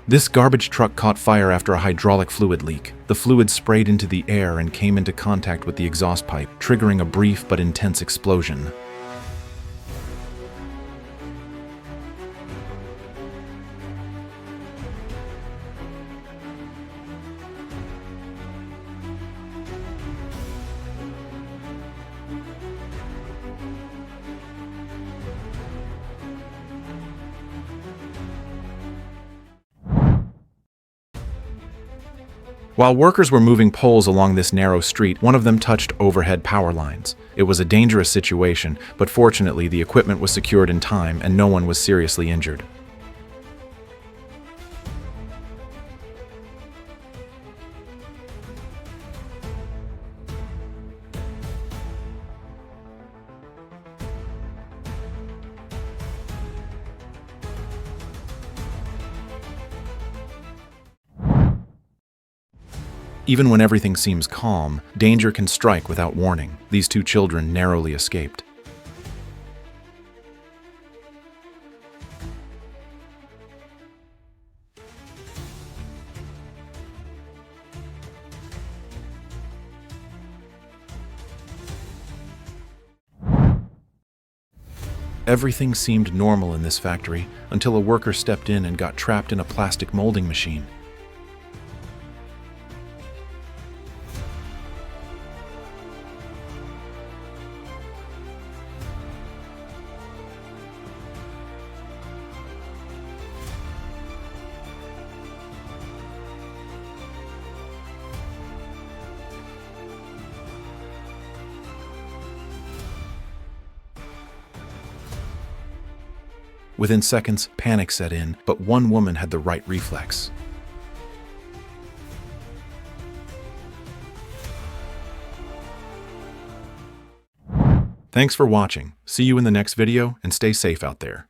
This garbage truck caught fire after a hydraulic fluid leak. The fluid sprayed into the air and came into contact with the exhaust pipe, triggering a brief but intense explosion. While workers were moving poles along this narrow street, one of them touched overhead power lines. It was a dangerous situation, but fortunately the equipment was secured in time and no one was seriously injured. Even when everything seems calm, danger can strike without warning. These two children narrowly escaped. Everything seemed normal in this factory until a worker stepped in and got trapped in a plastic molding machine. Within seconds, panic set in, but one woman had the right reflex. Thanks for watching. See you in the next video and stay safe out there.